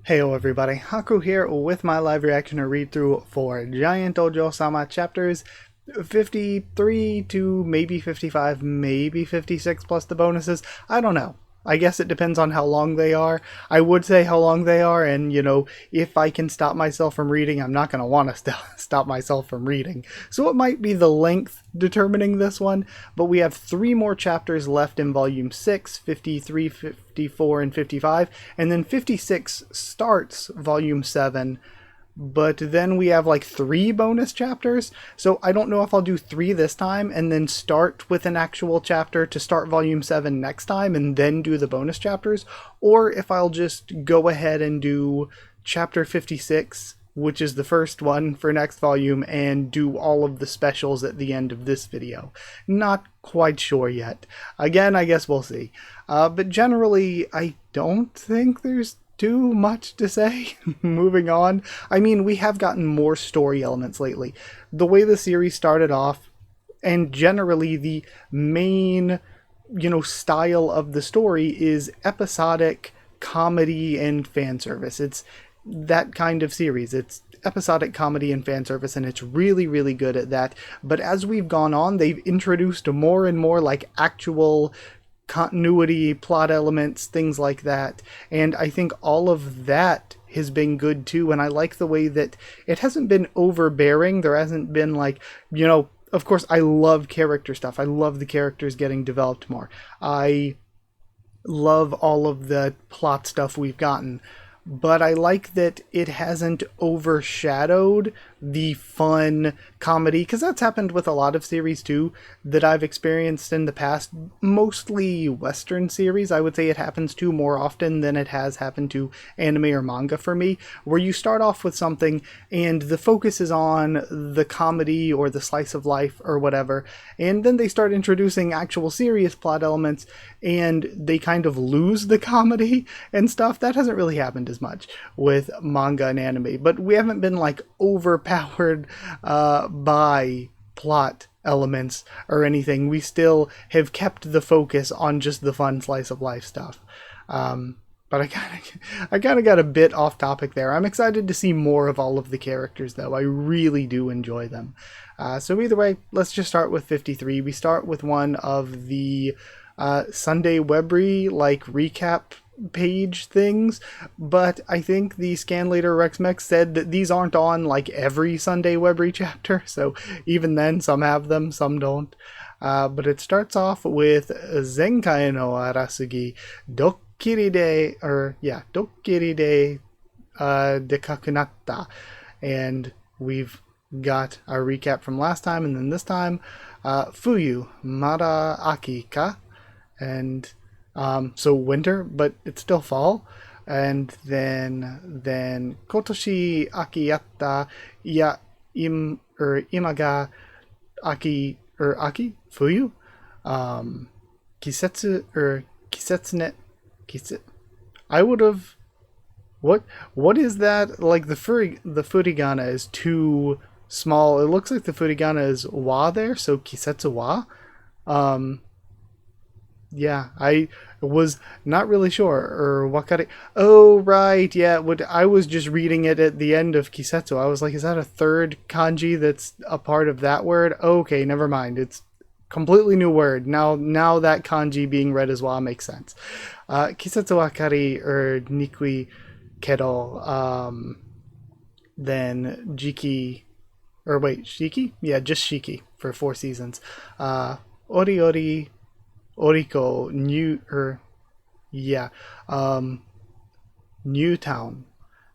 Heyo everybody, Haku here with my live reaction or read through for Giant Ojou-sama chapters 53 to maybe 55, maybe 56 plus the bonuses. I don't know. I guess it depends on how long they are. I would say how long they are, and if I can stop myself from reading, I'm not going to want to stop myself from reading. So it might be the length determining this one, but we have 3 more chapters left in volume 6, 53, 54, and 55, and then 56 starts volume 7. But then we have like 3 bonus chapters, so I don't know if I'll do 3 this time and then start with an actual chapter to start volume 7 next time and then do the bonus chapters, or if I'll just go ahead and do chapter 56, which is the first one for next volume, and do all of the specials at the end of this video. Not quite sure yet. Again, I guess we'll see. But generally, I don't think there's too much to say. Moving on. I mean, we have gotten more story elements lately. The way the series started off, and generally the main, style of the story is episodic comedy and fan service. It's that kind of series. It's episodic comedy and fan service, and it's really, really good at that. But as we've gone on, they've introduced more and more like actual continuity, plot elements, things like that. And I think all of that has been good too. And I like the way that it hasn't been overbearing. There hasn't been like, of course, I love character stuff. I love the characters getting developed more. I love all of the plot stuff we've gotten. But I like that it hasn't overshadowed the fun comedy, because that's happened with a lot of series too that I've experienced in the past, mostly Western series. I would say it happens to more often than it has happened to anime or manga for me, where you start off with something and the focus is on the comedy or the slice of life or whatever, and then they start introducing actual serious plot elements and they kind of lose the comedy and stuff. That hasn't really happened as much with manga and anime, but we haven't been like overpowered by plot elements or anything. We still have kept the focus on just the fun slice of life stuff. But I kind of got a bit off topic there. I'm excited to see more of all of the characters, though. I really do enjoy them. So either way, let's just start with 53. We start with one of the Sunday Webry like recap page things, but I think the scan later Rexmex said that these aren't on like every Sunday Webry chapter, so even then some have them, some don't. But it starts off with Zenkai no Arasugi Dokkiri de dekakunatta, and we've got our recap from last time, and then this time Fuyu Mada Aki ka, and so winter, but it's still fall. And then Kotoshi Aki yatta, ya ima ga Aki Aki Fuyu. Kisetsu Kisetsune Kiset. I would have. What is that? Like the furigana is too small. It looks like the furigana is wa there, so Kisetsu wa. Yeah, I was not really sure. Or wakari. Oh, right. Yeah, I was just reading it at the end of Kisetsu. I was like, is that a third kanji that's a part of that word? Okay, never mind. It's completely new word. Now that kanji being read as wa makes sense. Kisetsu wakari or nikui kedo. Then Jiki. Or wait, Shiki? Yeah, just Shiki for 4 seasons. Ori Ori. Oriko New Town.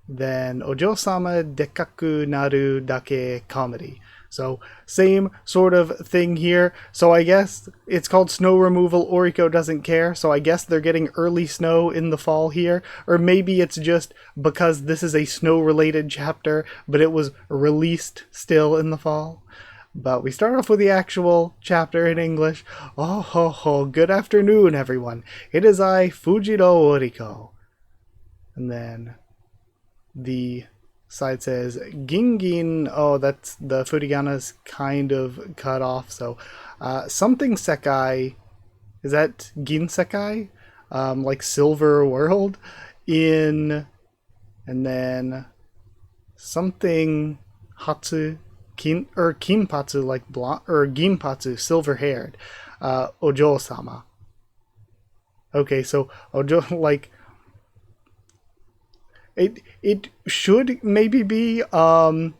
Then Ojou-sama Dekaku Naru Dake Comedy. So same sort of thing here. So I guess it's called snow removal. Oriko doesn't care. So I guess they're getting early snow in the fall here. Or maybe it's just because this is a snow related chapter, but it was released still in the fall. But we start off with the actual chapter in English. Oh ho ho, good afternoon everyone. It is I, Fujiro Oriko. And then the side says Gingin. Oh, that's the furigana's kind of cut off. So something Sekai. Is that Gin Sekai? Like Silver World in and then something Hatsu, Kinpatsu, like blonde, or Ginpatsu, silver-haired, Ojou-sama. Okay, so Ojo, like, it should maybe be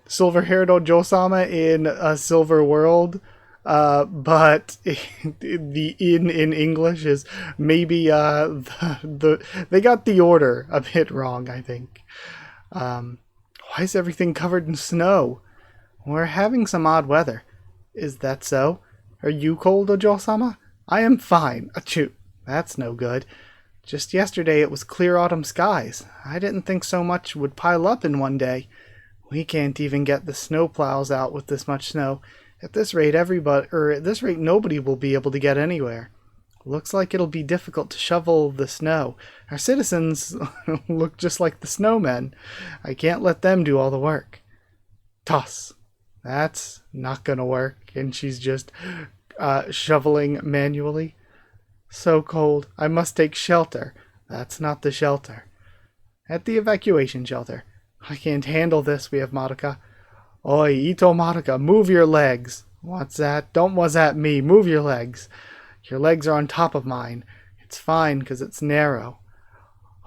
silver-haired Ojou-sama in a silver world, but the in English is maybe they got the order a bit wrong, I think. Why is everything covered in snow? We're having some odd weather. Is that so? Are you cold, Ojou-sama? I am fine. Achoo. That's no good. Just yesterday it was clear autumn skies. I didn't think so much would pile up in one day. We can't even get the snow plows out with this much snow. At this rate, nobody will be able to get anywhere. Looks like it'll be difficult to shovel the snow. Our citizens look just like the snowmen. I can't let them do all the work. Toss. That's not gonna work. And she's just shoveling manually. So cold. I must take shelter. That's not the shelter. At the evacuation shelter. I can't handle this, we have Madoka. Oi, Ito Madoka, move your legs. What's that? Don't was at me. Move your legs. Your legs are on top of mine. It's fine, because it's narrow.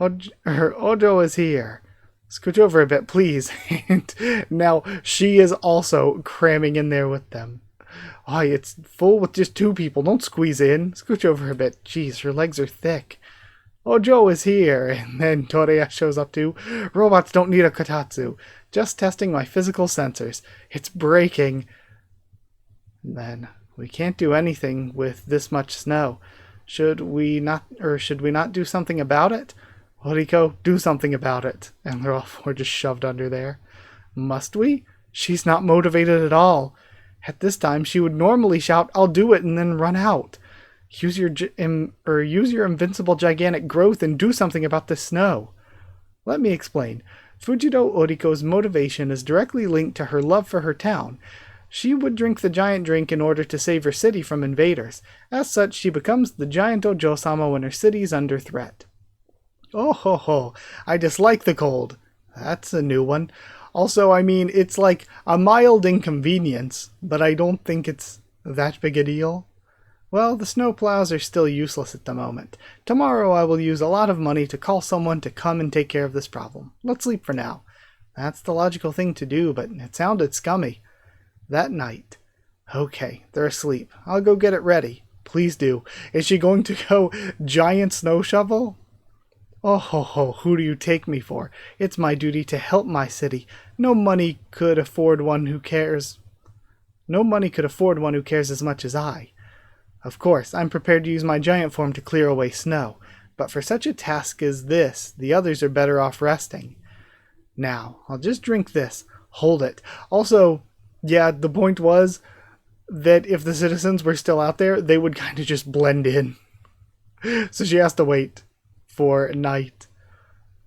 Ojo is here. Scooch over a bit, please. And now she is also cramming in there with them. Oh, it's full with just two people. Don't squeeze in. Scooch over a bit. Jeez, her legs are thick. Ojo is here. And then Toreya shows up too. Robots don't need a kotatsu. Just testing my physical sensors. It's breaking. And then we can't do anything with this much snow. Should we not do something about it? Horiko, do something about it. And they're all four just shoved under there. Must we? She's not motivated at all. At this time, she would normally shout, "I'll do it," and then run out. Use your invincible gigantic growth and do something about the snow. Let me explain. Fujido Oriko's motivation is directly linked to her love for her town. She would drink the giant drink in order to save her city from invaders. As such, she becomes the Giant Ojou-sama when her city is under threat. Oh ho ho, I dislike the cold. That's a new one. Also, I mean, it's like a mild inconvenience, but I don't think it's that big a deal. Well, the snowplows are still useless at the moment. Tomorrow I will use a lot of money to call someone to come and take care of this problem. Let's sleep for now. That's the logical thing to do, but it sounded scummy. That night. Okay, they're asleep. I'll go get it ready. Please do. Is she going to go giant snow shovel? Oh ho ho, who do you take me for? It's my duty to help my city. No money could afford one who cares as much as I. Of course, I'm prepared to use my giant form to clear away snow, but for such a task as this, the others are better off resting. Now, I'll just drink this. Hold it. Also, yeah, the point was that if the citizens were still out there, they would kind of just blend in. So she has to wait for night.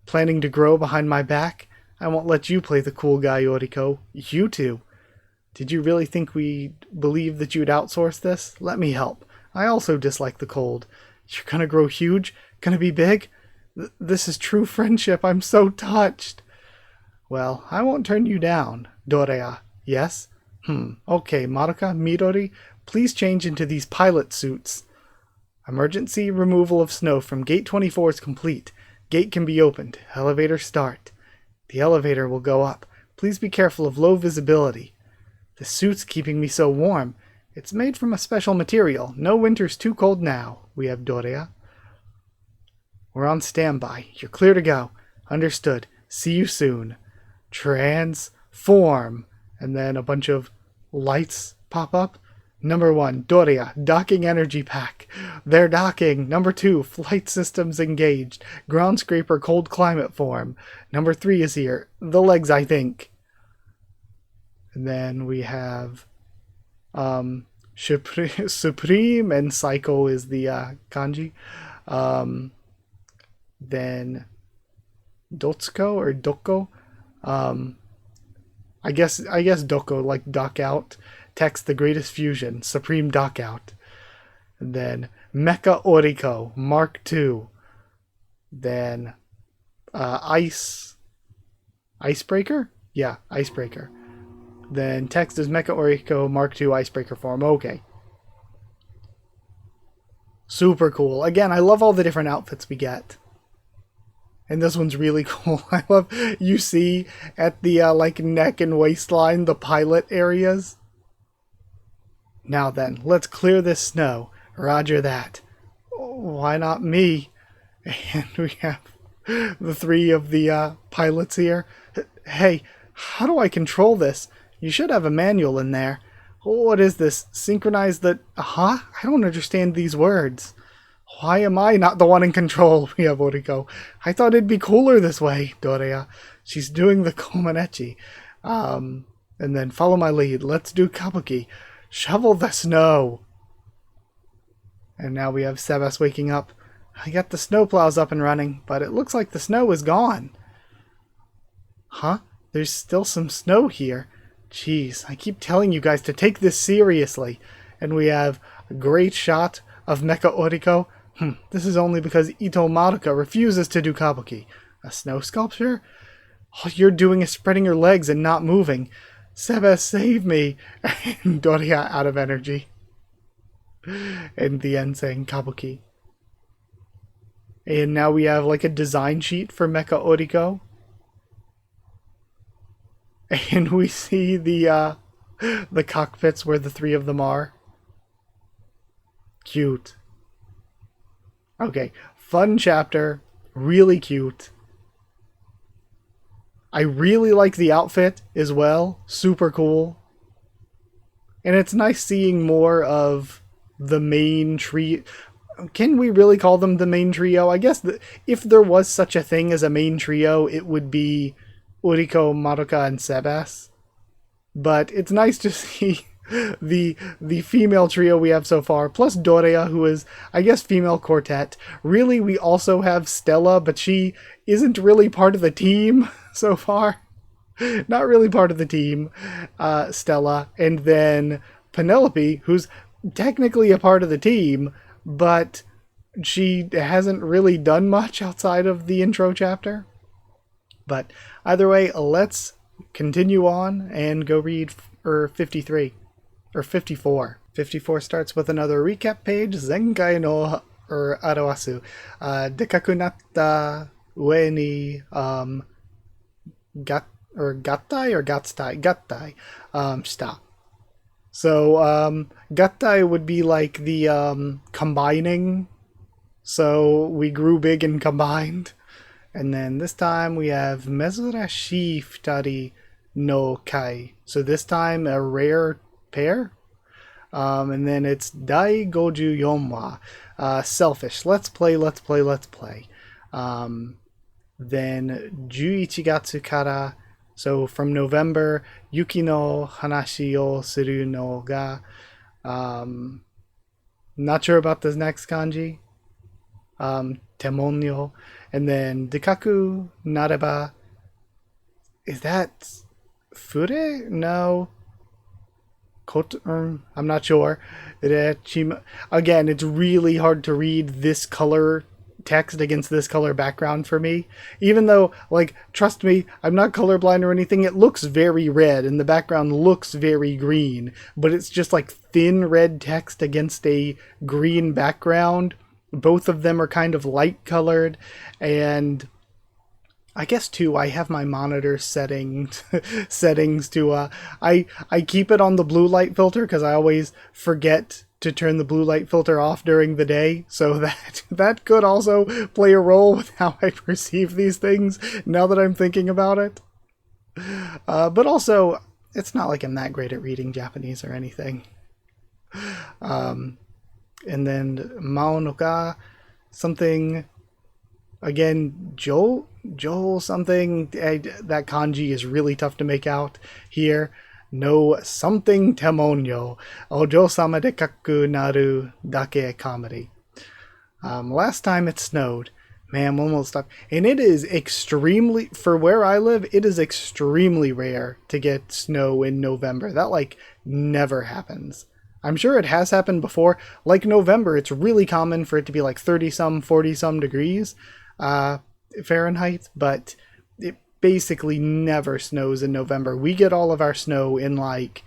Planning to grow behind my back? I won't let you play the cool guy, Oriko. You two. Did you really think we believed that you'd outsource this? Let me help. I also dislike the cold. You're gonna grow huge? Gonna be big? This is true friendship. I'm so touched. Well, I won't turn you down. Dorea. Yes? Okay, Madoka, Midori, please change into these pilot suits. Emergency removal of snow from Gate 24 is complete. Gate can be opened. Elevator start. The elevator will go up. Please be careful of low visibility. The suit's keeping me so warm. It's made from a special material. No winter's too cold now. We have Dorea. We're on standby. You're clear to go. Understood. See you soon. Transform. And then a bunch of lights pop up. Number 1, Dorea, docking energy pack. They're docking. Number 2, flight systems engaged. Ground scraper cold climate form. Number 3 is here. The legs, I think. And then we have Supreme and Psycho is the kanji. Then Dotsuko or Doko. I guess Doko, like dock out. Text the greatest fusion, Supreme dock out. And then Mecha Oriko, Mark II. Then Ice Icebreaker? Yeah, icebreaker. Then text is Mecha Oriko Mark II icebreaker form. Okay. Super cool. Again, I love all the different outfits we get. And this one's really cool. I love, you see at the like neck and waistline, the pilot areas. Now then, let's clear this snow. Roger that. Why not me? And we have the three of the pilots here. Hey, how do I control this? You should have a manual in there. What is this? Synchronize the... Huh? I don't understand these words. Why am I not the one in control? We have Oriko. I thought it'd be cooler this way, Dorea. She's doing the Komanechi. And then follow my lead. Let's do Kabuki. Shovel the snow. And now we have Sebas waking up. I got the snowplows up and running, but it looks like the snow is gone. Huh? There's still some snow here. Jeez, I keep telling you guys to take this seriously. And we have a great shot of Mecha Oriko. This is only because Ito Maruka refuses to do Kabuki. A snow sculpture? All you're doing is spreading your legs and not moving. Sebas, save me. And Doria out of energy. And the end saying Kabuki. And now we have like a design sheet for Mecha Oriko. And we see the cockpits where the three of them are. Cute. Okay, fun chapter. Really cute. I really like the outfit as well. Super cool. And it's nice seeing more of the main trio. Can we really call them the main trio? I guess if there was such a thing as a main trio, it would be Oriko, Maruka, and Sebas. But it's nice to see the female trio we have so far, plus Dorea, who is, I guess, female quartet. Really, we also have Stella, but she isn't really part of the team so far. Not really part of the team, Stella. And then Penelope, who's technically a part of the team, but she hasn't really done much outside of the intro chapter. But either way, let's continue on and go read 53. Or 54. 54 starts with another recap page. Zenkai no Arawasu. Dekaku natta ue ni gattai or gatstai? Gattai. Shita. So, gattai would be like the combining. So we grew big and combined. And then this time we have Mezurashi Futari no Kai. So this time a rare pair. And then it's Dai Goju Yonwa. Selfish. Let's play. Then Juichi Gatsu kara. So from November, Yuki no Hanashi o Suru no ga. Not sure about this next kanji. Temonyo. And then Dekaku Nareba. Is that Fure? No. I'm not sure. Again, it's really hard to read this color text against this color background for me. Even though, like, trust me, I'm not colorblind or anything. It looks very red and the background looks very green. But it's just like thin red text against a green background. Both of them are kind of light colored. And I guess too, I have my monitor settings to, I keep it on the blue light filter because I always forget to turn the blue light filter off during the day. So that could also play a role with how I perceive these things now that I'm thinking about it. But also, it's not like I'm that great at reading Japanese or anything. And then Mao no Ka, something, again, Joel something, that kanji is really tough to make out here. No something temonyo. Ojou-sama de kaku naru dake comedy. Last time it snowed. Man, almost stopped. And it is extremely, for where I live, it is extremely rare to get snow in November. That, like, never happens. I'm sure it has happened before. Like November, it's really common for it to be like 30-some, 40-some degrees Fahrenheit, but it basically never snows in November. We get all of our snow in like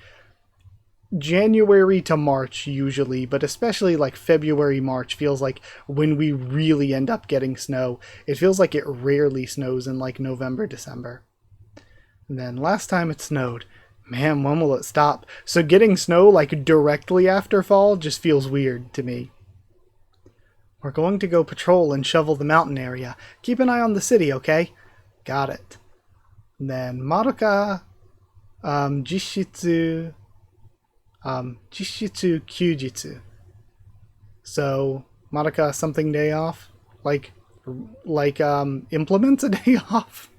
January to March usually, but especially like February, March feels like when we really end up getting snow. It feels like it rarely snows in like November, December. And then last time it snowed, man, when will it stop? So getting snow like directly after fall just feels weird to me. We're going to go patrol and shovel the mountain area. Keep an eye on the city, okay? Got it. And then Madoka, Jishitsu Kyujitsu. So Madoka something day off? Like implements a day off?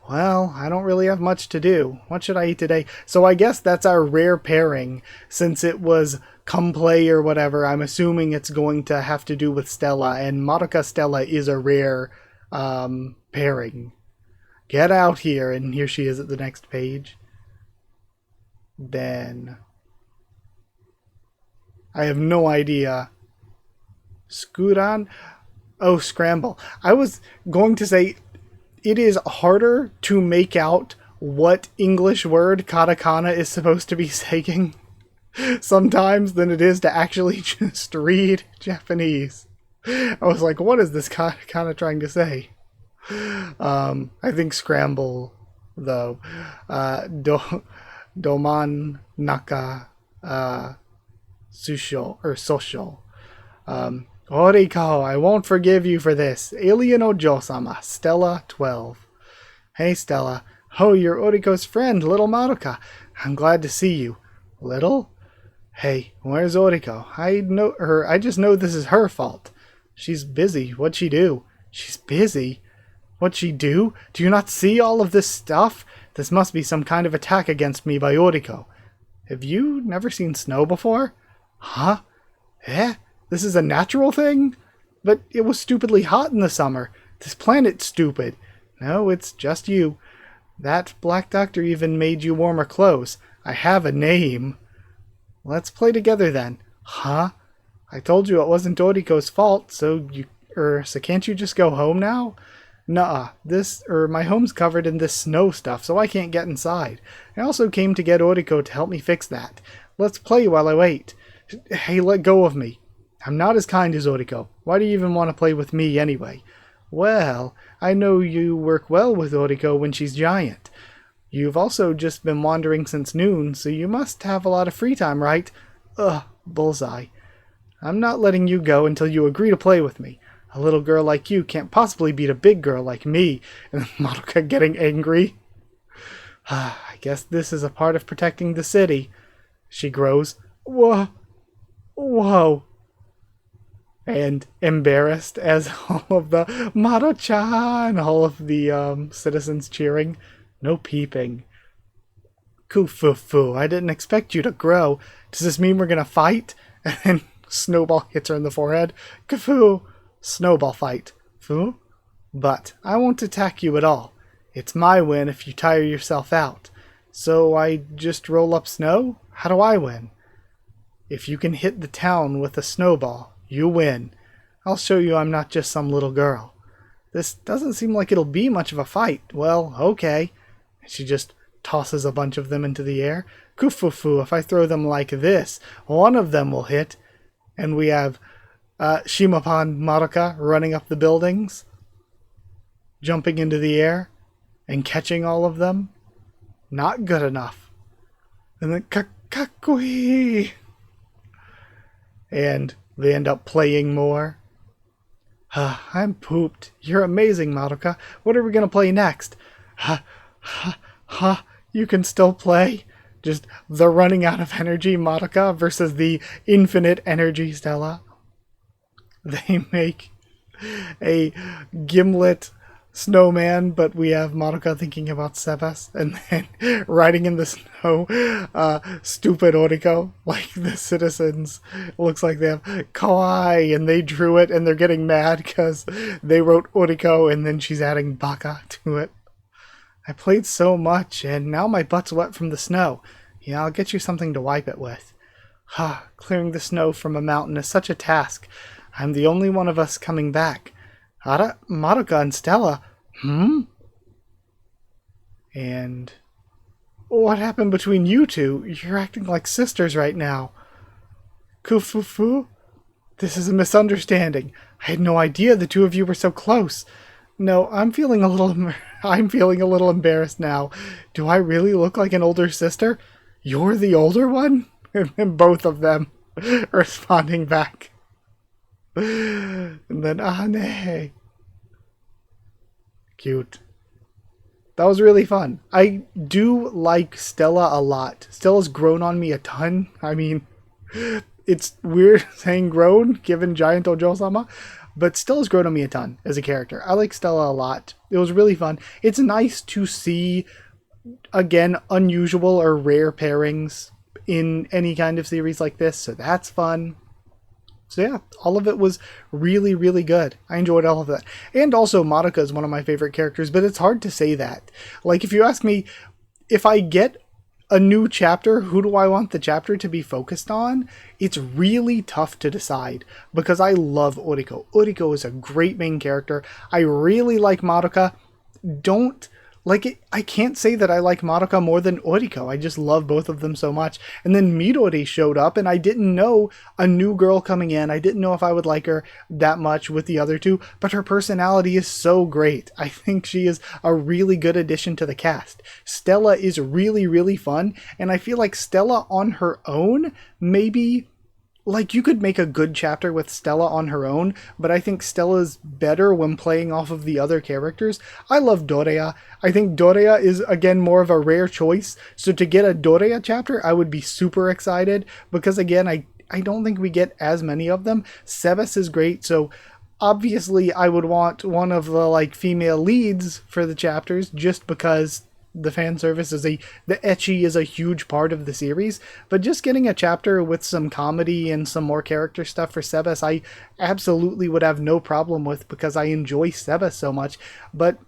Well, I don't really have much to do. What should I eat today? So I guess that's our rare pairing. Since it was come play or whatever, I'm assuming it's going to have to do with Stella. And Madoka Stella is a rare pairing. Get out here. And here she is at the next page. Then I have no idea. Skuran? Oh, scramble. I was going to say it is harder to make out what English word katakana is supposed to be saying sometimes than it is to actually just read Japanese. I was like, what is this katakana trying to say? I think scramble, though. Doman naka susho or social. Oriko, I won't forgive you for this. Alien Ojou-sama, Stella 12. Hey Stella. Oh, you're Oriko's friend, little Madoka. I'm glad to see you. Little? Hey, where's Oriko? I just know this is her fault. She's busy. What'd she do? She's busy? What'd she do? Do you not see all of this stuff? This must be some kind of attack against me by Oriko. Have you never seen snow before? Huh? Eh? This is a natural thing? But it was stupidly hot in the summer. This planet's stupid. No, it's just you. That black doctor even made you warmer clothes. I have a name. Let's play together then. Huh? I told you it wasn't Oriko's fault, so can't you just go home now? Nuh-uh. My home's covered in this snow stuff, so I can't get inside. I also came to get Oriko to help me fix that. Let's play while I wait. Hey, let go of me. I'm not as kind as Oriko. Why do you even want to play with me anyway? Well, I know you work well with Oriko when she's giant. You've also just been wandering since noon, so you must have a lot of free time, right? Ugh, bullseye. I'm not letting you go until you agree to play with me. A little girl like you can't possibly beat a big girl like me. And Madoka getting angry. I guess this is a part of protecting the city. She grows. Whoa. Whoa. And embarrassed as all of the Mado-chan, all of the citizens cheering. No peeping. Kufufu, I didn't expect you to grow. Does this mean we're gonna fight? And then Snowball hits her in the forehead. Kufu! Snowball fight. Fu? But I won't attack you at all. It's my win if you tire yourself out. So I just roll up snow? How do I win? If you can hit the town with a snowball, you win. I'll show you I'm not just some little girl. This doesn't seem like it'll be much of a fight. Well, okay. She just tosses a bunch of them into the air. Kufufu, if I throw them like this, one of them will hit. And we have Shimapan Madoka running up the buildings, jumping into the air, and catching all of them. Not good enough. And then Kakui! And they end up playing more. I'm pooped. You're amazing, Madoka. What are we going to play next? You can still play? Just the running out of energy Madoka versus the infinite energy Stella. They make a gimlet snowman, but we have Madoka thinking about Sebas, and then riding in the snow, stupid Oriko, like the citizens. Looks like they have kawaii, and they drew it, and they're getting mad because they wrote Oriko, and then she's adding baka to it. I played so much, and now my butt's wet from the snow. Yeah, I'll get you something to wipe it with. Clearing the snow from a mountain is such a task. I'm the only one of us coming back. Madoka and Stella? And what happened between you two? You're acting like sisters right now. Kufufu? This is a misunderstanding. I had no idea the two of you were so close. No, I'm feeling a little embarrassed now. Do I really look like an older sister? You're the older one? And both of them responding back. And then, nee. Cute. That was really fun. I do like Stella a lot. Stella's grown on me a ton. I mean, it's weird saying grown, given Giant Ojou-sama, but Stella's grown on me a ton as a character. I like Stella a lot. It was really fun. It's nice to see, again, unusual or rare pairings in any kind of series like this, so that's fun. So yeah, all of it was really, really good. I enjoyed all of that. And also, Madoka is one of my favorite characters, but it's hard to say that. Like, if you ask me, if I get a new chapter, who do I want the chapter to be focused on? It's really tough to decide, because I love Oriko. Oriko is a great main character. I really like Madoka. I can't say that I like Madoka more than Oriko. I just love both of them so much. And then Midori showed up, and I didn't know a new girl coming in. I didn't know if I would like her that much with the other two, but her personality is so great. I think she is a really good addition to the cast. Stella is really, really fun, and I feel like Stella on her own, maybe... Like, you could make a good chapter with Stella on her own, but I think Stella's better when playing off of the other characters. I love Dorea. I think Dorea is, again, more of a rare choice. So to get a Dorea chapter, I would be super excited, because, again, I don't think we get as many of them. Sebas is great, so obviously I would want one of the, like, female leads for the chapters, just because... the fan service the ecchi is a huge part of the series, but just getting a chapter with some comedy and some more character stuff for Sebas, I absolutely would have no problem with, because I enjoy Sebas so much. But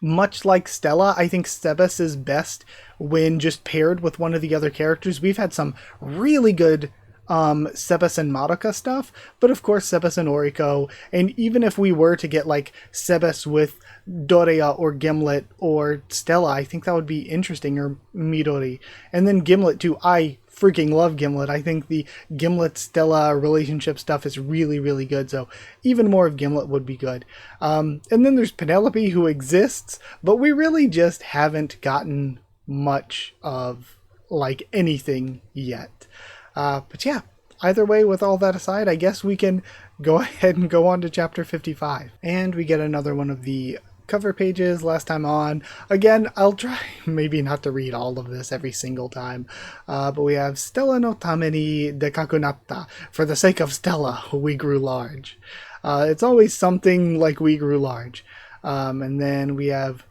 much like Stella, I think Sebas is best when just paired with one of the other characters. We've had some really good Sebas and Madoka stuff, but of course Sebas and Oriko, and even if we were to get like Sebas with Dorea or Gimlet or Stella, I think that would be interesting, or Midori. And then Gimlet too. I freaking love Gimlet. I think the Gimlet-Stella relationship stuff is really, really good, so even more of Gimlet would be good. And then there's Penelope, who exists, but we really just haven't gotten much of like anything yet. But yeah, either way, with all that aside, I guess we can go ahead and go on to chapter 55. And we get another one of the cover pages last time on. Again, I'll try maybe not to read all of this every single time, but we have Stella no tameni dekaku natta. For the sake of Stella, we grew large. It's always something like we grew large. And then we have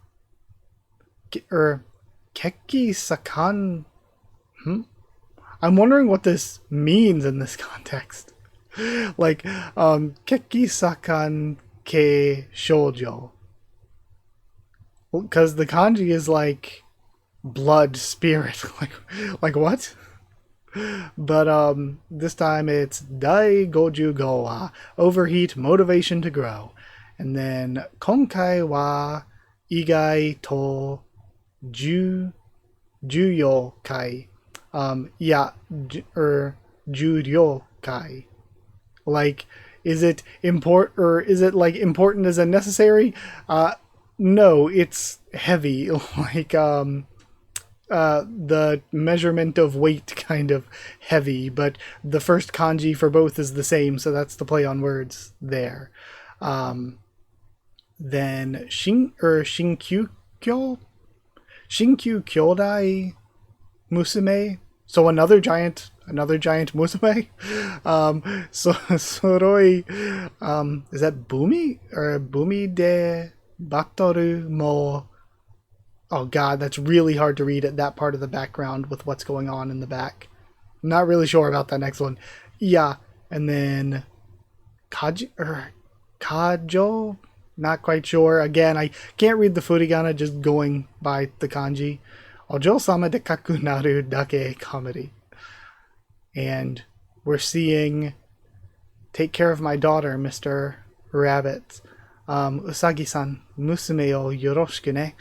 Keki Sakan. I'm wondering what this means in this context. Like, Keki Sakan ke shoujo. Because the kanji is like blood, spirit. like what? But this time it's Dai Goju Gowa, overheat, motivation to grow. And then Konkai wa Igai to Juyo Kai. Juryo Kai. Like, is it important as a necessary? No, it's heavy, like the measurement of weight kind of heavy, but the first kanji for both is the same, so that's the play on words there. Then Shinkyu Kyodai Musume, so another giant musume. Soroi, is that Bumi or Bumi de Batoru mo? Oh god, that's really hard to read at that part of the background with what's going on in the back. I'm not really sure about that next one. Yeah, and then Kajo, not quite sure. Again, I can't read the furigana just going by the kanji. Ojou-sama de kaku naru dake comedy. And we're seeing Take Care of My Daughter, Mr. Rabbit. Usagi-san, musume o yoroshiku ne.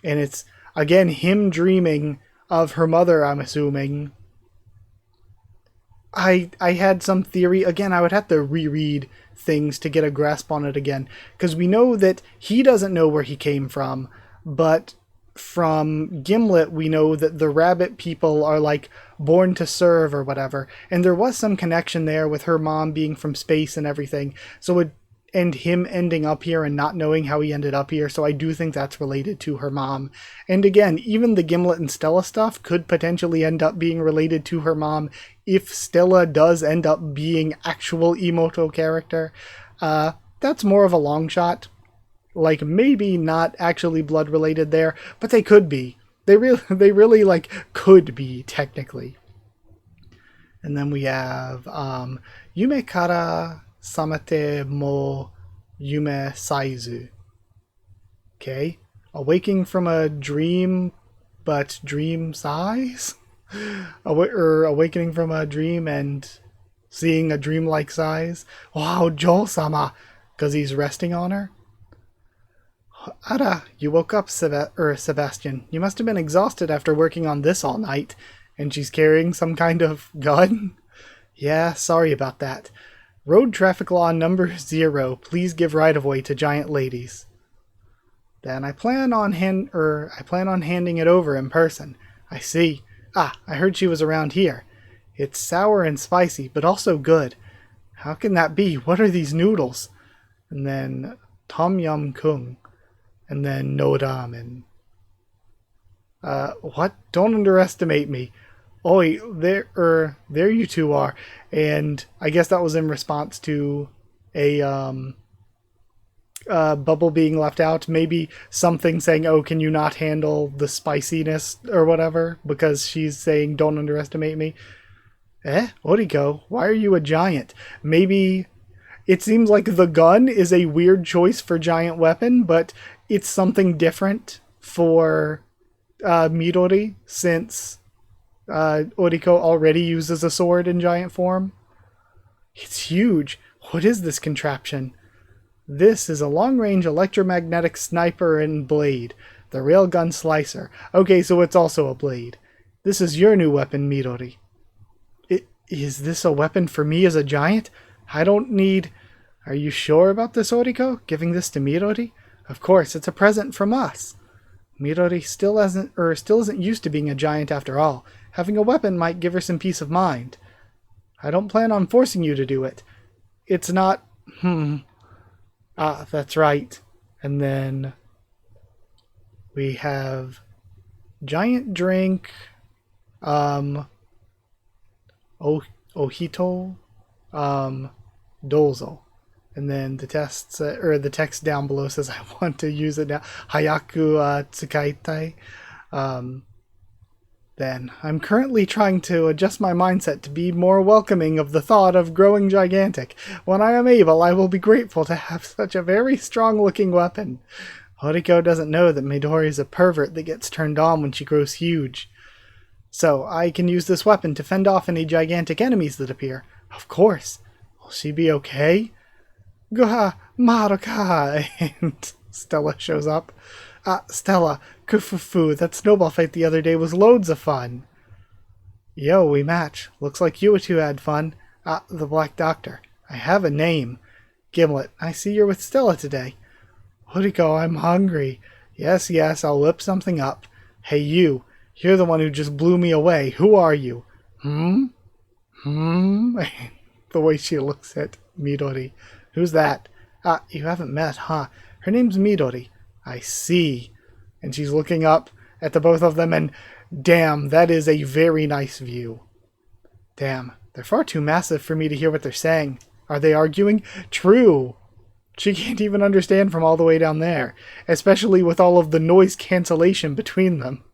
And it's, again, him dreaming of her mother, I'm assuming. I had some theory. Again, I would have to reread things to get a grasp on it again. Because we know that he doesn't know where he came from. But from Gimlet, we know that the rabbit people are like born to serve or whatever. And there was some connection there with her mom being from space and everything. So and him ending up here and not knowing how he ended up here. So I do think that's related to her mom. And again, even the Gimlet and Stella stuff could potentially end up being related to her mom if Stella does end up being actual Emoto character. That's more of a long shot. Like, maybe not actually blood related there, but they could be. They really like could be technically. And then we have Yume kara samate mo yume saizu. Okay, awaking from a dream, but dream size. Or awakening from a dream and seeing a dream-like size. Wow, Ojou-sama, because he's resting on her. Ara, you woke up, Sebastian. You must have been exhausted after working on this all night. And she's carrying some kind of gun? Yeah, sorry about that. Road traffic law number 0. Please give right-of-way to giant ladies. Then I plan on handing it over in person. I see. Ah, I heard she was around here. It's sour and spicy, but also good. How can that be? What are these noodles? And then Tom Yum Kung. And then no ramen. What? Don't underestimate me. Oi, there you two are. And I guess that was in response to a Bubble being left out. Maybe something saying, oh, can you not handle the spiciness or whatever? Because she's saying, don't underestimate me. Oriko, why are you a giant? Maybe it seems like the gun is a weird choice for giant weapon, but it's something different for Midori, since Oriko already uses a sword in giant form. It's huge. What is this contraption? This is a long-range electromagnetic sniper and blade. The railgun slicer. Okay, so it's also a blade. This is your new weapon, Midori. Is this a weapon for me as a giant? I don't need... Are you sure about this, Oriko? Giving this to Midori? Of course, it's a present from us. Midori still isn't used to being a giant after all. Having a weapon might give her some peace of mind. I don't plan on forcing you to do it. It's not... Ah, that's right. And then we have giant drink, Ohito, Dozo. And then the text down below says, I want to use it now. Hayaku tsukaitai. Then I'm currently trying to adjust my mindset to be more welcoming of the thought of growing gigantic. When I am able, I will be grateful to have such a very strong-looking weapon. Horiko doesn't know that Midori is a pervert that gets turned on when she grows huge. So I can use this weapon to fend off any gigantic enemies that appear. Of course. Will she be okay? Goha Maruka! And Stella shows up. Stella, kufufu, that snowball fight the other day was loads of fun. Yo, we match. Looks like you two had fun. The Black Doctor. I have a name. Gimlet, I see you're with Stella today. Horiko, I'm hungry. Yes, I'll whip something up. Hey, you're the one who just blew me away. Who are you? The way she looks at Midori. Who's that? You haven't met, huh? Her name's Midori. I see. And she's looking up at the both of them, and damn, that is a very nice view. Damn, they're far too massive for me to hear what they're saying. Are they arguing? True. She can't even understand from all the way down there, especially with all of the noise cancellation between them.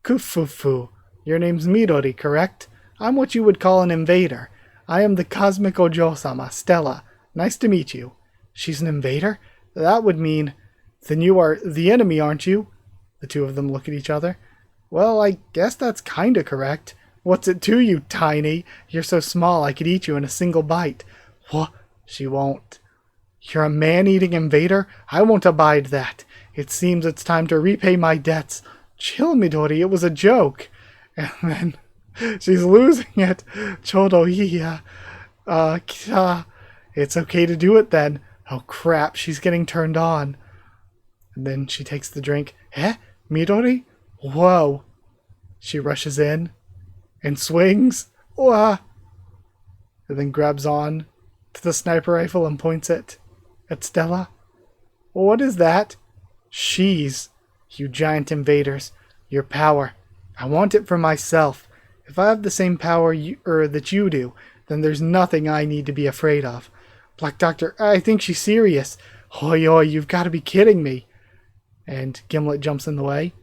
Kufufu, your name's Midori, correct? I'm what you would call an invader. I am the Cosmic Ojou-sama, Stella. Nice to meet you. She's an invader? That would mean... Then you are the enemy, aren't you? The two of them look at each other. Well, I guess that's kinda correct. What's it to you, tiny? You're so small I could eat you in a single bite. What? She won't. You're a man-eating invader? I won't abide that. It seems it's time to repay my debts. Chill, Midori, it was a joke. And then she's losing it. Chodo iya. It's okay to do it then. Oh crap, she's getting turned on. And then she takes the drink. Eh? Midori? Whoa. She rushes in and swings. Wah. And then grabs on to the sniper rifle and points it at Stella. What is that? She's, you giant invaders, your power. I want it for myself. If I have the same power that you do, then there's nothing I need to be afraid of. Black Doctor, I think she's serious. Hoi oi, you've got to be kidding me. And Gimlet jumps in the way.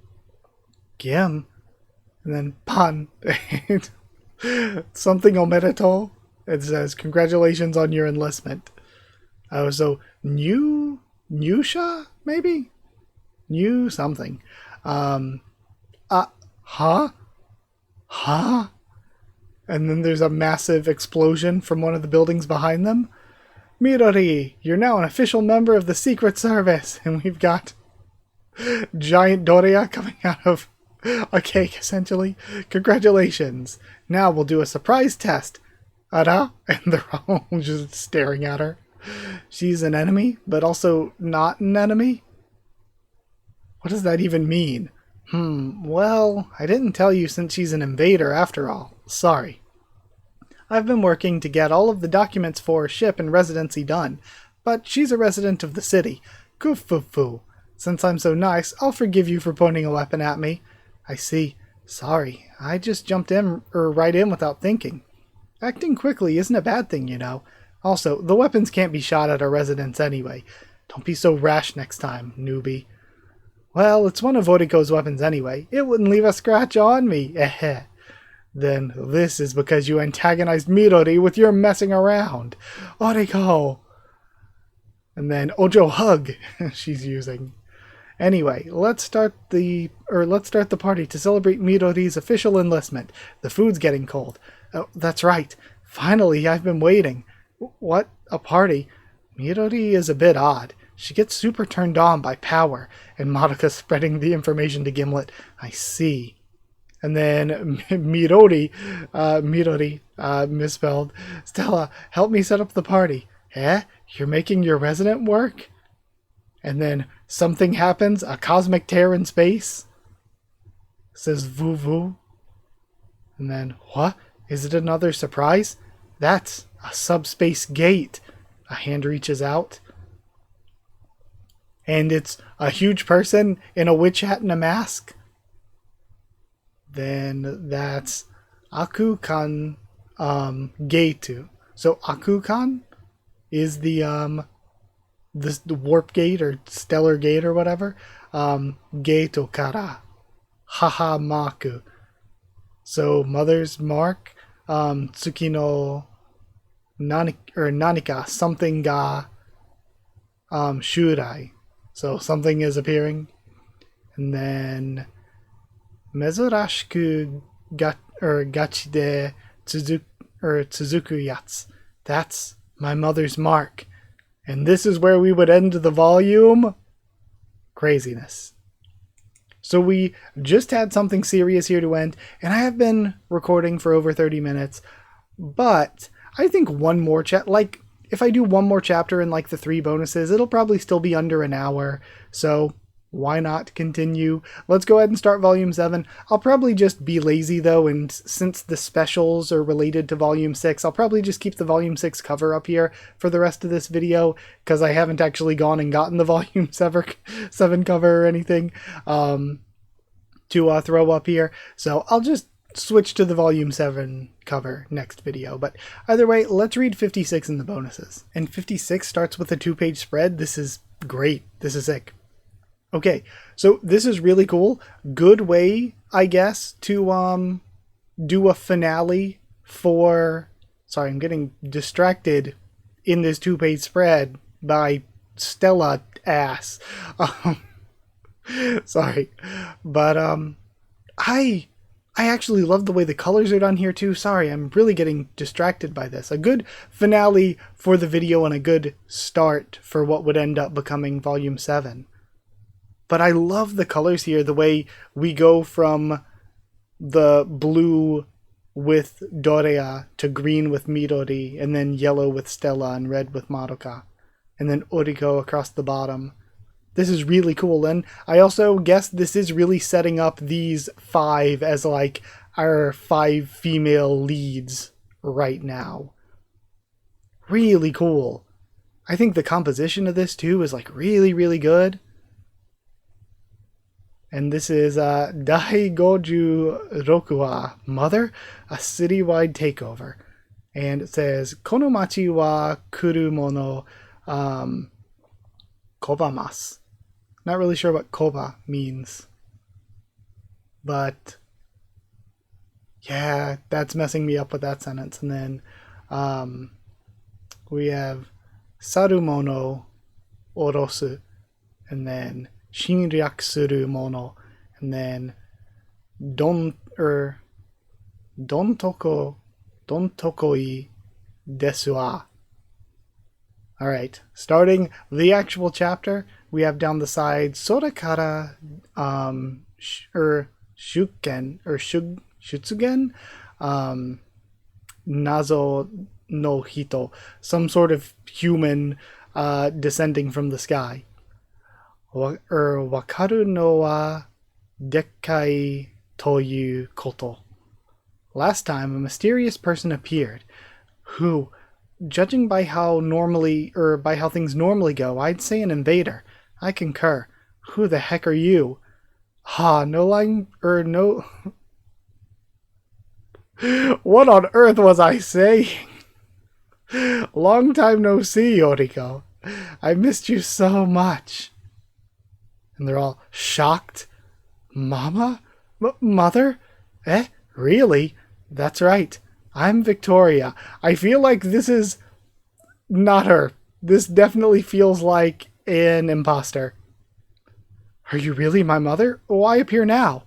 Gim. And then Pan. Something omedetou. It says, congratulations on your enlistment. So, Nusha, maybe? New something. Huh? Huh? And then there's a massive explosion from one of the buildings behind them. Midori, you're now an official member of the Secret Service. And we've got Giant Doria coming out of a cake, essentially. Congratulations. Now we'll do a surprise test. Ara? And they're all just staring at her. She's an enemy, but also not an enemy? What does that even mean? Well, I didn't tell you since she's an invader after all. Sorry. I've been working to get all of the documents for ship and residency done, but she's a resident of the city. Kufufu. Since I'm so nice, I'll forgive you for pointing a weapon at me. I see. Sorry, I just jumped right in without thinking. Acting quickly isn't a bad thing, you know. Also, the weapons can't be shot at our residence anyway. Don't be so rash next time, newbie. Well, it's one of Oriko's weapons anyway. It wouldn't leave a scratch on me. Eh. Then this is because you antagonized Midori with your messing around. Oriko! And then Ojo hug she's using. Anyway, let's start the party to celebrate Midori's official enlistment. The food's getting cold. Oh, that's right. Finally, I've been waiting. What? A party? Midori is a bit odd. She gets super turned on by power. And Madoka's spreading the information to Gimlet. I see. And then Midori, misspelled. Stella, help me set up the party. Eh? You're making your resident work? And then something happens, a cosmic tear in space. Says Voo Voo. And then, what? Is it another surprise? That's a subspace gate. A hand reaches out. And it's a huge person in a witch hat and a mask. Then that's Aku-kan Geitu. So Aku-kan is the warp gate or stellar gate or whatever. Geito kara. Haha maku. So mother's mark. Tsuki no nanika. Something ga shurai. So something is appearing. And then Mezurashiku gachi de tsuzuku yatsu. That's my mother's mark. And this is where we would end the volume. Craziness. So we just had something serious here to end, and I have been recording for over 30 minutes, but I think one more if I do one more chapter and like the 3 bonuses, it'll probably still be under an hour, so why not continue? Let's go ahead and start Volume 7. I'll probably just be lazy though, and since the specials are related to Volume 6, I'll probably just keep the Volume 6 cover up here for the rest of this video, because I haven't actually gone and gotten the Volume 7 cover or anything to throw up here. So I'll just switch to the Volume 7 cover next video. But either way, let's read 56 in the bonuses. And 56 starts with a 2-page spread. This is great. This is sick. Okay, so this is really cool. Good way, I guess, to do a finale for... Sorry, I'm getting distracted in this 2-page spread by Stella ass. Sorry. But I actually love the way the colors are done here too. Sorry, I'm really getting distracted by this. A good finale for the video and a good start for what would end up becoming Volume 7. but I love the colors here, the way we go from the blue with Dorea to green with Midori, and then yellow with Stella and red with Madoka, and then Oriko across the bottom. This is really cool, and I also guess this is really setting up these 5 as like our 5 female leads right now. Really cool. I think the composition of this too is like really, really good. And this is Daigoju Rokuwa, Mother, a citywide takeover. And it says, Kono machi wa kurumono kobamas. Not really sure what koba means. But, yeah, that's messing me up with that sentence. And then we have sarumono orosu. And then shinryaku suru mono, and then dontokoi desu wa. Alright, starting the actual chapter, we have down the side Sorakara Shutsugen Nazo no Hito, some sort of human descending from the sky. Wakaru no wa dekkai toyu koto. Last time, a mysterious person appeared, who, judging by how things normally go, I'd say an invader. I concur. Who the heck are you? No. What on earth was I saying? Long time no see, Oriko. I missed you so much. And they're all shocked. Mama? Mother? Eh? Really? That's right. I'm Victoria. I feel like this is not her. This definitely feels like an imposter. Are you really my mother? Why appear now?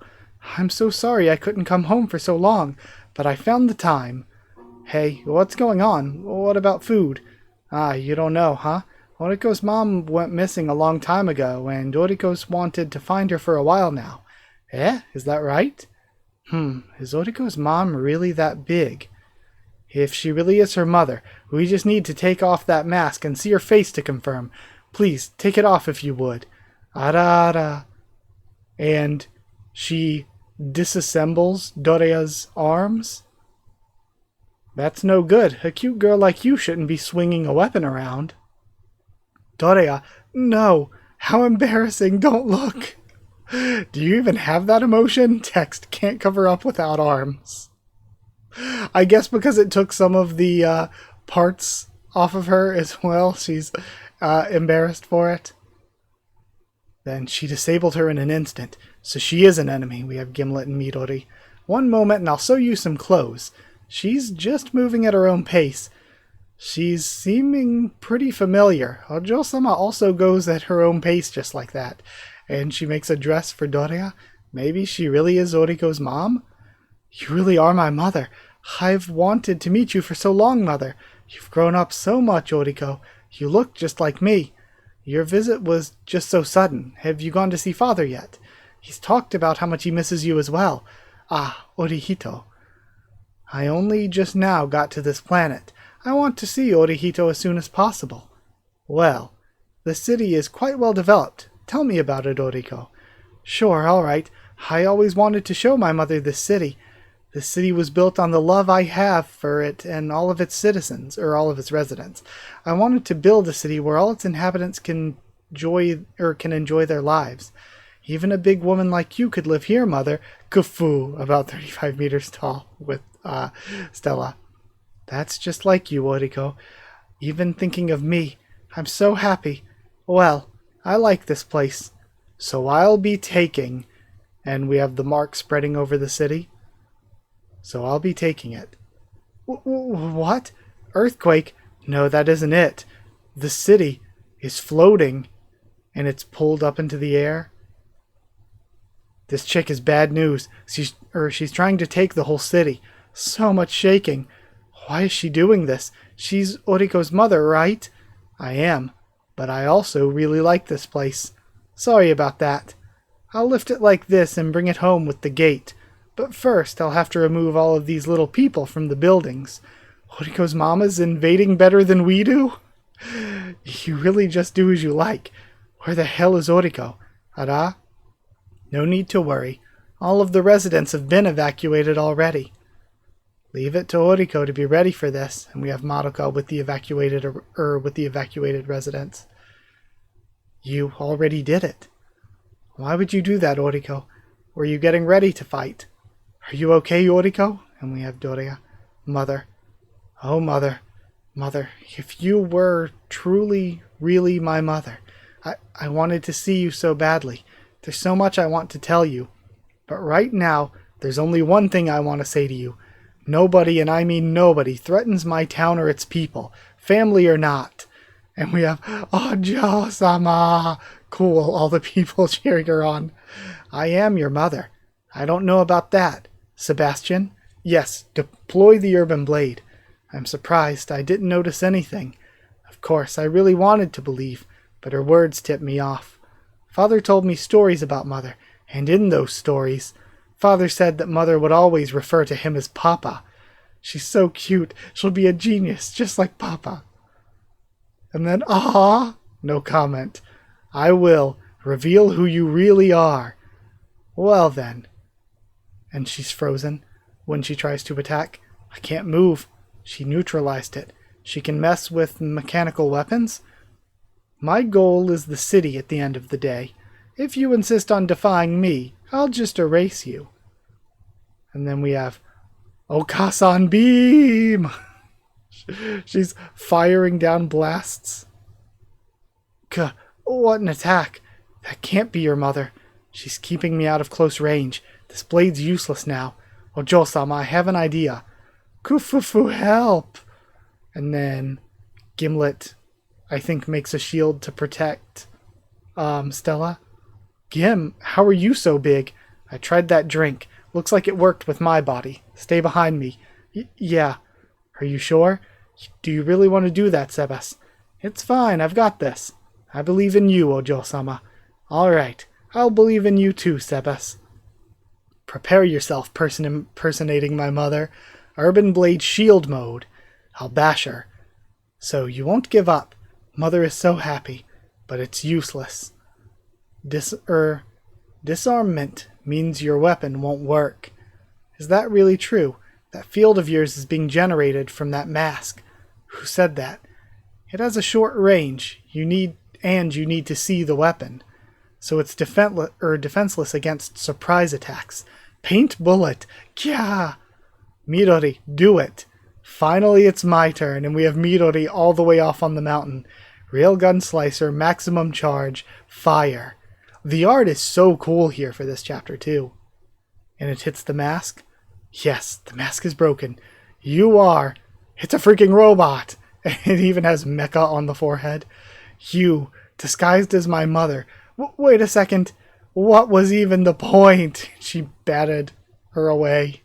I'm so sorry I couldn't come home for so long, but I found the time. Hey, what's going on? What about food? You don't know, huh? Oriko's mom went missing a long time ago, and Oriko's wanted to find her for a while now. Eh? Is that right? Is Oriko's mom really that big? If she really is her mother, we just need to take off that mask and see her face to confirm. Please, take it off if you would. Ara. And she disassembles Dorea's arms? That's no good. A cute girl like you shouldn't be swinging a weapon around. Dorea, no. How embarrassing. Don't look. Do you even have that emotion? Text can't cover up without arms. I guess because it took some of the parts off of her as well, she's embarrassed for it. Then she disabled her in an instant, so she is an enemy. We have Gimlet and Midori. One moment and I'll sew you some clothes. She's just moving at her own pace. She's seeming pretty familiar. Ojou-sama also goes at her own pace just like that. And she makes a dress for Dorea. Maybe she really is Oriko's mom? You really are my mother. I've wanted to meet you for so long, Mother. You've grown up so much, Oriko. You look just like me. Your visit was just so sudden. Have you gone to see Father yet? He's talked about how much he misses you as well. Orihito. I only just now got to this planet. I want to see Orihito as soon as possible. Well, the city is quite well developed. Tell me about it, Oriko. Sure, all right. I always wanted to show my mother this city. This city was built on the love I have for it and all of its citizens, or all of its residents. I wanted to build a city where all its inhabitants can enjoy their lives. Even a big woman like you could live here, Mother. Kufu, about 35 meters tall, with Stella. That's just like you, Oriko. Even thinking of me, I'm so happy. Well, I like this place. So I'll be taking... And we have the mark spreading over the city. So I'll be taking it. What? Earthquake? No, that isn't it. The city is floating. And it's pulled up into the air. This chick is bad news. She's trying to take the whole city. So much shaking. Why is she doing this? She's Oriko's mother, right? I am. But I also really like this place. Sorry about that. I'll lift it like this and bring it home with the gate. But first, I'll have to remove all of these little people from the buildings. Oriko's mama's invading better than we do? You really just do as you like. Where the hell is Oriko? Ara? No need to worry. All of the residents have been evacuated already. Leave it to Oriko to be ready for this, and we have Madoka with the evacuated residents. You already did it. Why would you do that, Oriko? Were you getting ready to fight? Are you okay, Oriko? And we have Doria. Mother. Oh, Mother. Mother, if you were truly, really my mother, I wanted to see you so badly. There's so much I want to tell you. But right now, there's only one thing I want to say to you. Nobody, and I mean nobody, threatens my town or its people, family or not. And we have, Ojou-sama! Cool, all the people cheering her on. I am your mother. I don't know about that. Sebastian? Yes, deploy the urban blade. I'm surprised I didn't notice anything. Of course, I really wanted to believe, but her words tipped me off. Father told me stories about Mother, and in those stories, Father said that Mother would always refer to him as Papa. She's so cute, she'll be a genius, just like Papa. And then, no comment. I will. Reveal who you really are. Well then. And she's frozen when she tries to attack. I can't move. She neutralized it. She can mess with mechanical weapons? My goal is the city at the end of the day. If you insist on defying me, I'll just erase you. And then we have Okasan Beam! She's firing down blasts. What an attack. That can't be your mother. She's keeping me out of close range. This blade's useless now. Ojou-sama, I have an idea. Kufufu, help! And then Gimlet, I think, makes a shield to protect Stella. Gim, how are you so big? I tried that drink. Looks like it worked with my body. Stay behind me. Yeah. Are you sure? Do you really want to do that, Sebas? It's fine, I've got this. I believe in you, Ojou-sama. All right, I'll believe in you too, Sebas. Prepare yourself, impersonating my mother. Urban Blade Shield Mode. I'll bash her. So you won't give up. Mother is so happy, but it's useless. Disarmament means your weapon won't work. Is that really true? That field of yours is being generated from that mask. Who said that? It has a short range. You need to see the weapon. So it's defenseless against surprise attacks. Paint bullet. Kya! Midori, do it. Finally it's my turn, and we have Midori all the way off on the mountain. Railgun slicer, maximum charge, fire. The art is so cool here for this chapter too. And it hits the mask. Yes, the mask is broken. It's a freaking robot. It even has mecha on the forehead. You, disguised as my mother. Wait a second. What was even the point? She batted her away.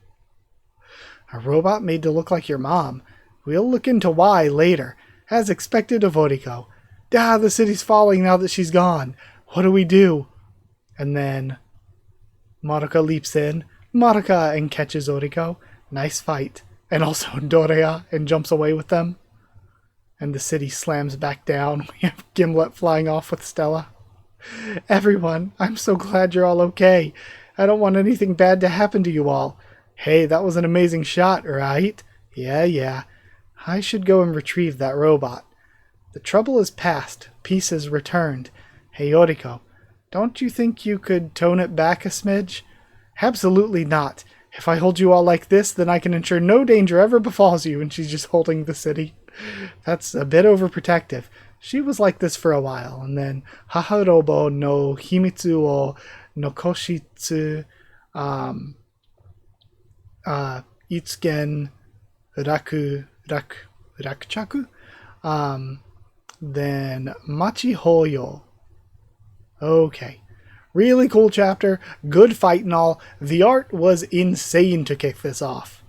A robot made to look like your mom. We'll look into why later, as expected of Oriko. The city's falling now that she's gone. What do we do? And then Madoka leaps in. Madoka and catches Oriko. Nice fight. And also Doria and jumps away with them. And the city slams back down. We have Gimlet flying off with Stella. Everyone, I'm so glad you're all okay. I don't want anything bad to happen to you all. Hey, that was an amazing shot, right? Yeah. I should go and retrieve that robot. The trouble is past. Peace has returned. Hey, Oriko, don't you think you could tone it back a smidge? Absolutely not. If I hold you all like this, then I can ensure no danger ever befalls you. And she's just holding the city. That's a bit overprotective. She was like this for a while, and then Haharobo no Himitsu o Nokoshitsu Itsugen Rakuchaku then Machi Hoyo. Okay. Really cool chapter. Good fight and all. The art was insane to kick this off.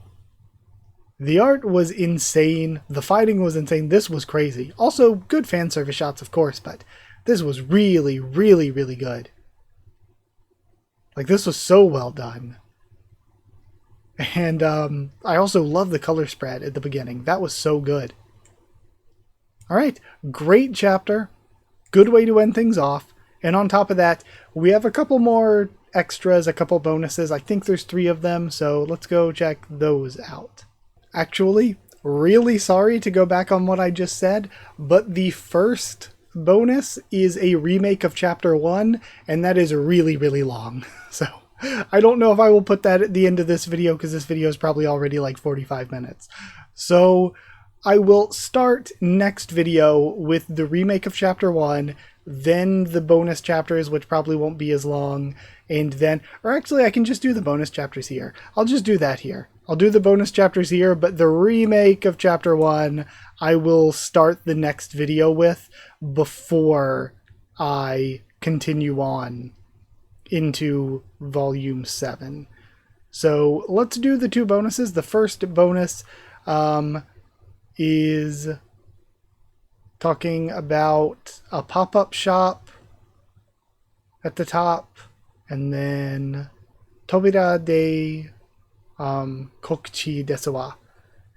The art was insane. The fighting was insane. This was crazy. Also, good fan service shots, of course, but this was really, really, really good. Like, this was so well done. And I also love the color spread at the beginning. That was so good. Alright, great chapter. Good way to end things off. And on top of that, we have a couple more extras, a couple bonuses. I think there's 3 of them, so let's go check those out. Actually, really sorry to go back on what I just said, but the first bonus is a remake of Chapter 1, and that is really, really long. So, I don't know if I will put that at the end of this video, because this video is probably already like 45 minutes. So, I will start next video with the remake of Chapter 1, then the bonus chapters, which probably won't be as long, and then, or actually I can just do the bonus chapters here. I'll just do that here. I'll do the bonus chapters here, but the remake of Chapter 1 I will start the next video with before I continue on into Volume 7. So let's do the 2 bonuses. The first bonus is talking about a pop-up shop at the top, and then Tobira de Kokuchi desu wa.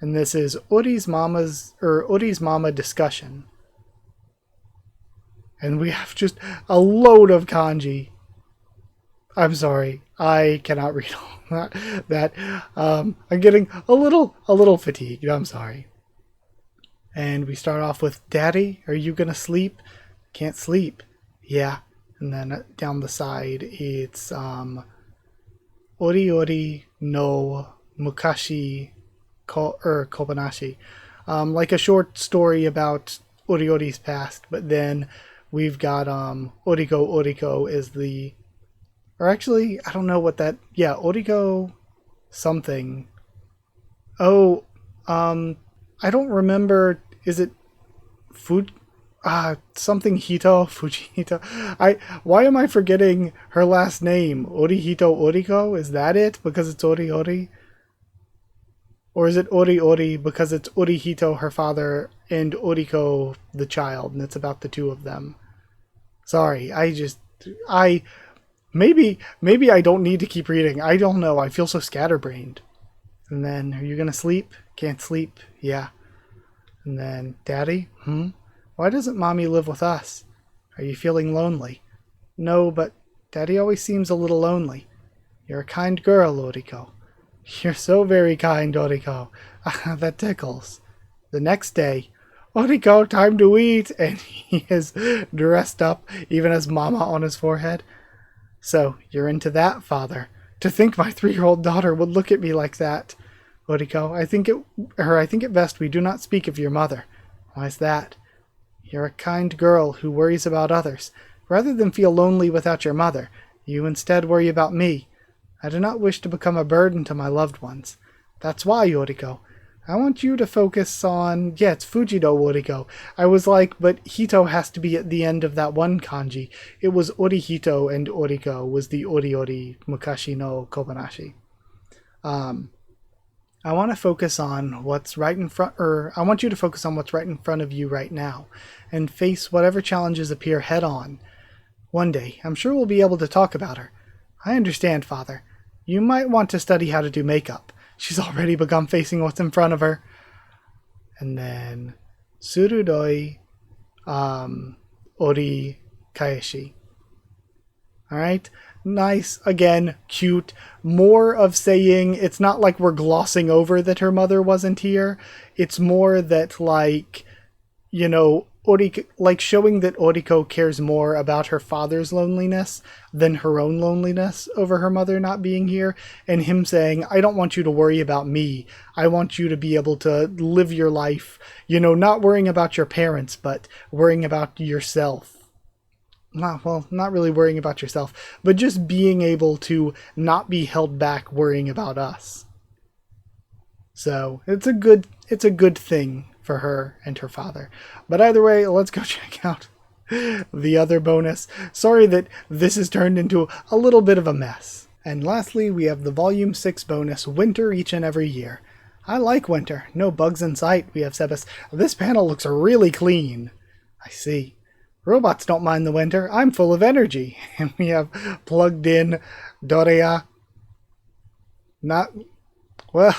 And this is Ori's Mama discussion. And we have just a load of kanji. I'm sorry, I cannot read all that. I'm getting a little fatigued. I'm sorry. And we start off with, Daddy, are you gonna sleep? Can't sleep. Yeah. And then down the side, it's Ori Ori no Mukashi Kobanashi. Like a short story about Ori Ori's past, but then we've got Oriko Oriko is the, or actually, I don't know what that, yeah, Oriko something. Oh, I don't remember, is it something Hito? Fujihito? Why am I forgetting her last name? Orihito Oriko? Is that it? Because it's Ori Ori? Or is it Ori Ori because it's Orihito, her father, and Oriko, the child, and it's about the 2 of them? Sorry, maybe I don't need to keep reading. I don't know, I feel so scatterbrained. And then, are you gonna sleep? Can't sleep? Yeah. And then, Daddy? Why doesn't Mommy live with us? Are you feeling lonely? No, but Daddy always seems a little lonely. You're a kind girl, Oriko. You're so very kind, Oriko. That tickles. The next day, Oriko, time to eat! And he is dressed up, even has Mama on his forehead. So, you're into that, Father? To think my 3-year-old daughter would look at me like that. Oriko, I think it best we do not speak of your mother. Why's that? You're a kind girl who worries about others. Rather than feel lonely without your mother, you instead worry about me. I do not wish to become a burden to my loved ones. That's why, Oriko. I want you to focus on... Yeah, it's Fujido Oriko. I was like, but Hito has to be at the end of that one kanji. It was Orihito and Oriko was the Ori Ori Mukashi no Kobanashi. I want to focus on what's right in front, or I want you to focus on what's right in front of you right now, and face whatever challenges appear head on. One day, I'm sure we'll be able to talk about her. I understand, Father. You might want to study how to do makeup. She's already begun facing what's in front of her. And then, Surudoi, Ori Kaeshi. Alright? Nice, again, cute. More of saying, it's not like we're glossing over that her mother wasn't here. It's more that, like, you know, like showing that Oriko cares more about her father's loneliness than her own loneliness over her mother not being here. And him saying, I don't want you to worry about me. I want you to be able to live your life, you know, not worrying about your parents, but worrying about yourself. Well, not really worrying about yourself, but just being able to not be held back worrying about us. So it's a good thing for her and her father. But either way, let's go check out the other bonus. Sorry that this has turned into a little bit of a mess. And lastly, we have the Volume 6 bonus, Winter Each and Every Year. I like winter. No bugs in sight, we have Sebas. This panel looks really clean. I see. Robots don't mind the winter. I'm full of energy. And we have plugged in Dorea. Not... Well,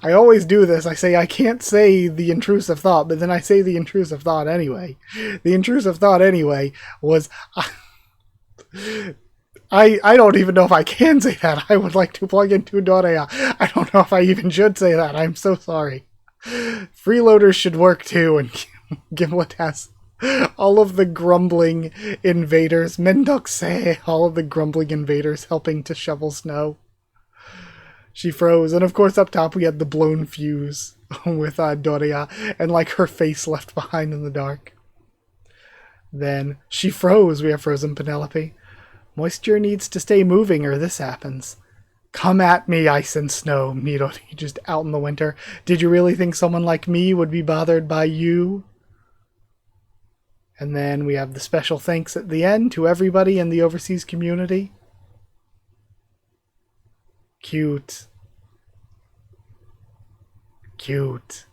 I always do this. I say I can't say the intrusive thought, but then I say the intrusive thought anyway. The intrusive thought anyway was... I don't even know if I can say that. I would like to plug into Dorea. I don't know if I even should say that. I'm so sorry. Freeloaders should work too, and Gimlet has all of the grumbling invaders. Mendokse, all of the grumbling invaders helping to shovel snow. She froze, and of course up top we had the blown fuse with Dorea, and like her face left behind in the dark. Then she froze. We have frozen Penelope. Moisture needs to stay moving or this happens. Come at me, ice and snow, Midori, just out in the winter. Did you really think someone like me would be bothered by you? And then we have the special thanks at the end to everybody in the overseas community. Cute. Cute.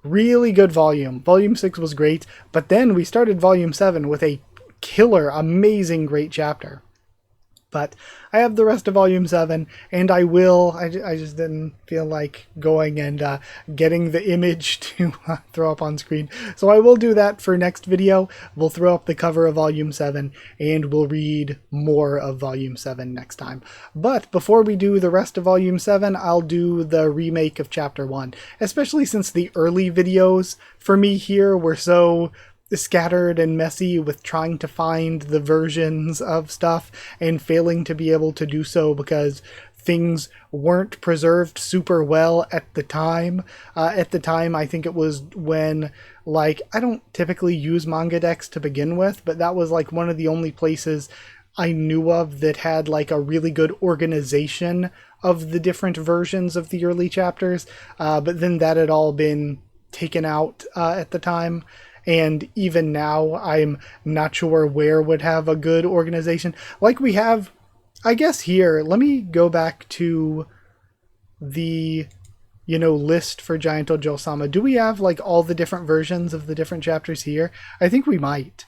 Really good volume. Volume 6 was great, but then we started Volume 7 with a killer, amazing, great chapter. But I have the rest of Volume 7, and I will. I just didn't feel like going and getting the image to throw up on screen. So I will do that for next video. We'll throw up the cover of Volume 7, and we'll read more of Volume 7 next time. But before we do the rest of Volume 7, I'll do the remake of Chapter 1. Especially since the early videos for me here were so scattered and messy with trying to find the versions of stuff and failing to be able to do so because things weren't preserved super well at the time. I think it was when, like, I don't typically use MangaDex to begin with, but that was like one of the only places I knew of that had like a really good organization of the different versions of the early chapters. But then that had all been taken out at the time. And even now, I'm not sure where would have a good organization. Like we have, I guess here, let me go back to the, list for Giant Ojou-sama. Do we have like all the different versions of the different chapters here? I think we might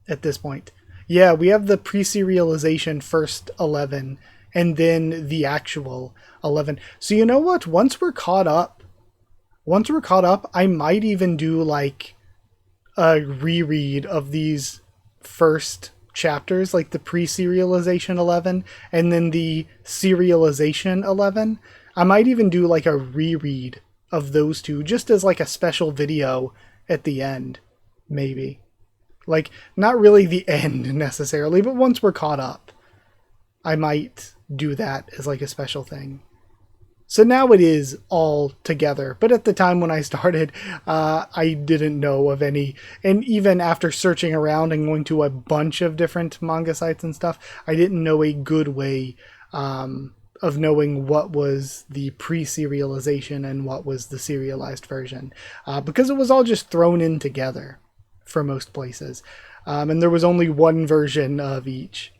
at this point. Yeah, we have the pre-serialization first 11 and then the actual 11. So you know what? Once we're caught up, I might even do like a reread of these first chapters, like the pre-serialization 11 and then the serialization 11. I might even do like a reread of those two just as like a special video at the end, maybe. Like, not really the end necessarily, but once we're caught up, I might do that as like a special thing. So now it is all together, but at the time when I started, I didn't know of any, and even after searching around and going to a bunch of different manga sites and stuff, I didn't know a good way of knowing what was the pre-serialization and what was the serialized version, because it was all just thrown in together for most places, and there was only one version of each.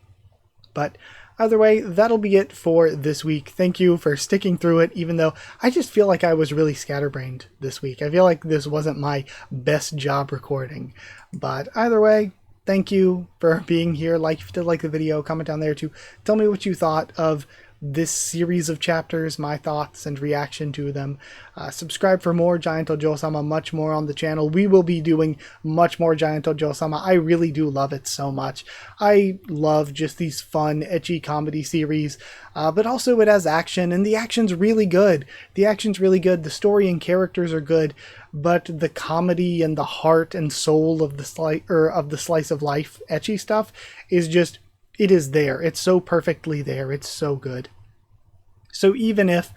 But either way, that'll be it for this week. Thank you for sticking through it, even though I just feel like I was really scatterbrained this week. I feel like this wasn't my best job recording. But either way, thank you for being here. If you did like the video, comment down there to tell me what you thought of this series of chapters, my thoughts and reaction to them. Subscribe for more Giant Ojou-sama, much more on the channel. We will be doing much more Giant Ojou-sama. I really do love it so much. I love just these fun, ecchi comedy series, but also it has action, and the action's really good. The action's really good. The story and characters are good, but the comedy and the heart and soul of the slice of life ecchi stuff is just, it is there. It's so perfectly there. It's so good. So even if,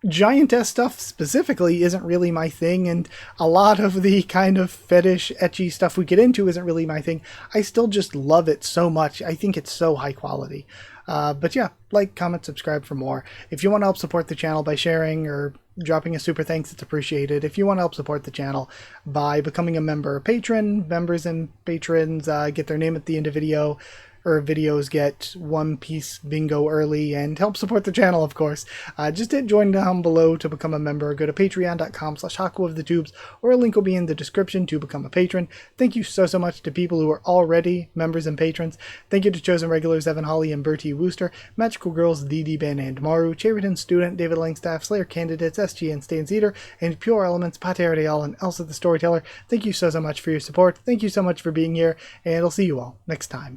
Giantess stuff specifically isn't really my thing, and a lot of the kind of fetish ecchi stuff we get into isn't really my thing, I still just love it so much. I think it's so high quality. But yeah, like, comment, subscribe for more. If you want to help support the channel by sharing or dropping a super thanks, it's appreciated. If you want to help support the channel by becoming a member or patron, members and patrons get their name at the end of video, videos get One Piece bingo early and help support the channel, of course, just hit join down below to become a member. Go to patreon.com/Haku of the Tubes, or a link will be in the description to become a patron. Thank you so much to people who are already members and patrons. Thank you to chosen regulars Evan Holly and Bertie Wooster, Magical Girls Didi Ben and Maru, Cheriton Student, David Langstaff, Slayer Candidates, SG and Stan Eater, and Pure Elements, Pater Real, and Elsa the Storyteller. Thank you so much for your support. Thank you so much for being here, and I'll see you all next time.